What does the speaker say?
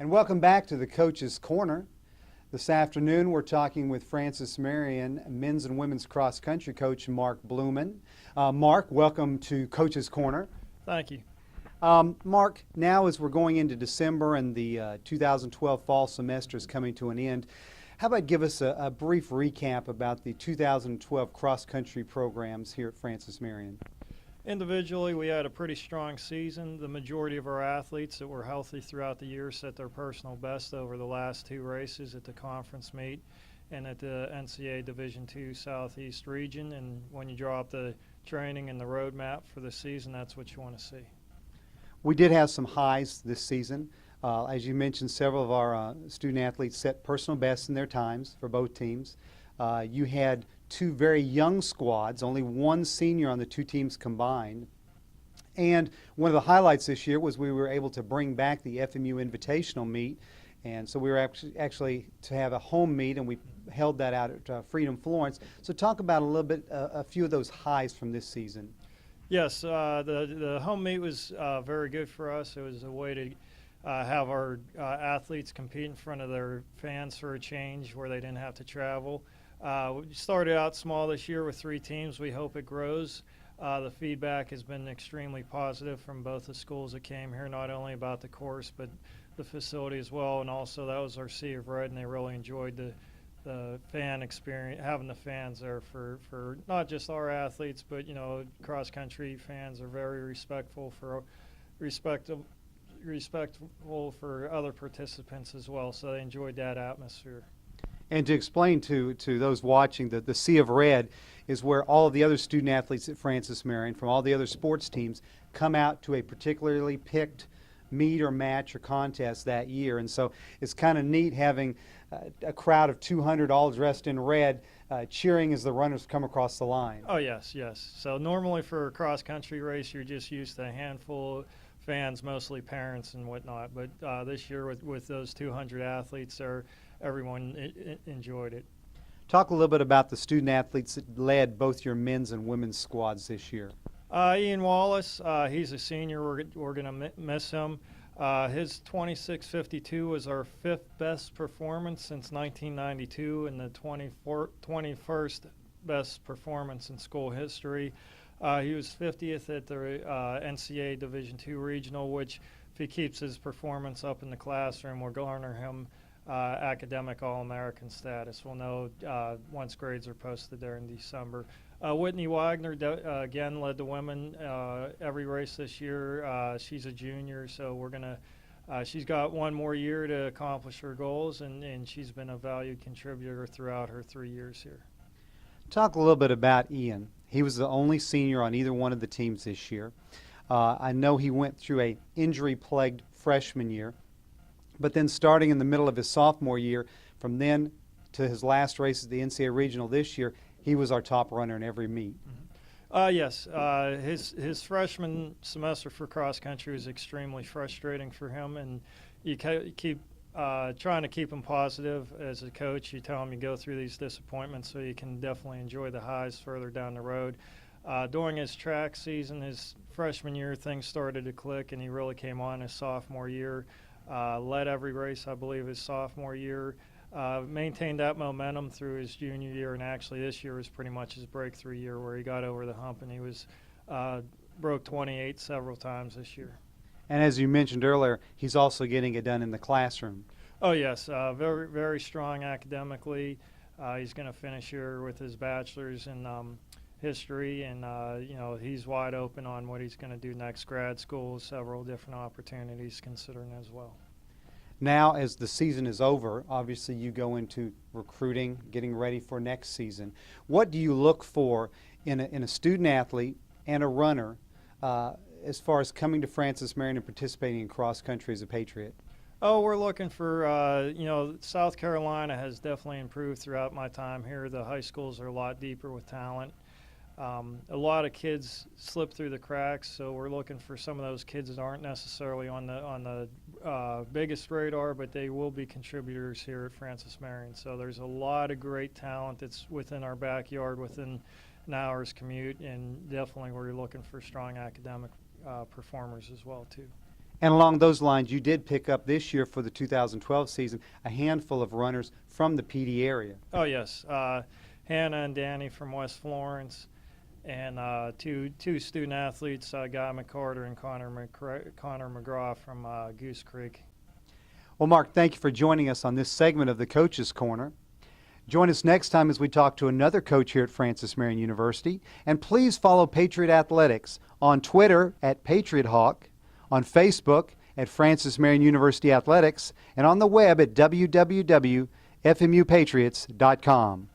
And welcome back to the Coach's Corner. This afternoon we're talking with Francis Marion men's and women's cross country coach Mark Bluman. Mark, welcome to Coach's Corner. Thank you. Mark, now as we're going into December and the 2012 fall semester is coming to an end, how about give us a brief recap about the 2012 cross country programs here at Francis Marion? Individually, we had a pretty strong season. The majority of our athletes that were healthy throughout the year set their personal best over the last two races at the conference meet and at the NCAA Division II Southeast region. And when you draw up the training and the roadmap for the season, that's what you want to see. We did have some highs this season. As you mentioned, several of our student athletes set personal bests in their times for both teams. You had two very young squads, only one senior on the two teams combined. And one of the highlights this year was we were able to bring back the FMU Invitational meet. And so we were actually to have a home meet, and we held that out at Freedom Florence. So talk about a little bit, a few of those highs from this season. Yes, the home meet was very good for us. It was a way to have our athletes compete in front of their fans for a change where they didn't have to travel. We started out small this year with 3 teams. We hope it grows. The feedback has been extremely positive from both the schools that came here, not only about the course but the facility as well. And also that was our Sea of Red, and they really enjoyed the fan experience, having the fans there for not just our athletes, but cross-country fans are very respectful for other participants as well, so they enjoyed that atmosphere. And to explain to those watching that the Sea of Red is where all of the other student athletes at Francis Marion from all the other sports teams come out to a particularly picked meet or match or contest that year. And so it's kind of neat having a crowd of 200 all dressed in red cheering as the runners come across the line. Oh, yes. So normally for a cross-country race, you're just used to a handful of fans, mostly parents and whatnot. But this year with those 200 athletes there, everyone enjoyed it. Talk a little bit about the student athletes that led both your men's and women's squads this year. Ian Wallace, he's a senior. We're going to miss him. His 26.52 was our 5th best performance since 1992 and the 21st best performance in school history. He was 50th at the NCAA Division II Regional, which if he keeps his performance up in the classroom will garner him academic All-American status. We'll know once grades are posted there in December. Whitney Wagner again led the women every race this year. She's a junior, so she's got one more year to accomplish her goals, and she's been a valued contributor throughout her 3 years here. Talk a little bit about Ian. He was the only senior on either one of the teams this year. I know he went through a injury-plagued freshman year, but then starting in the middle of his sophomore year, from then to his last race at the NCAA Regional this year, he was our top runner in every meet. Yes, his freshman semester for cross country was extremely frustrating for him, and you keep trying to keep him positive as a coach. You tell him you go through these disappointments so you can definitely enjoy the highs further down the road. During his track season, his freshman year, things started to click, and he really came on his sophomore year. Led every race, I believe, his sophomore year. Maintained that momentum through his junior year, and actually this year was pretty much his breakthrough year where he got over the hump, and he was broke 28 several times this year. And as you mentioned earlier, he's also getting it done in the classroom. Oh, yes. Very, very strong academically. He's going to finish here with his bachelor's in history, and he's wide open on what he's going to do next. Grad school, several different opportunities considering as well. Now, as the season is over, obviously you go into recruiting, getting ready for next season. What do you look for in a student athlete and a runner as far as coming to Francis Marion and participating in cross country as a Patriot? Oh, we're looking for, South Carolina has definitely improved throughout my time here. The high schools are a lot deeper with talent. A lot of kids slip through the cracks, so we're looking for some of those kids that aren't necessarily on the biggest radar, but they will be contributors here at Francis Marion. So there's a lot of great talent that's within our backyard, within an hour's commute, and definitely we're looking for strong academic performers as well too. And along those lines, you did pick up this year for the 2012 season a handful of runners from the PD area. Oh, yes. Hannah and Danny from West Florence, and two student athletes, Guy McCarter and Connor McGraw from Goose Creek. Well, Mark, thank you for joining us on this segment of the Coach's Corner. Join us next time as we talk to another coach here at Francis Marion University. And please follow Patriot Athletics on Twitter at Patriot Hawk, on Facebook at Francis Marion University Athletics, and on the web at www.fmupatriots.com.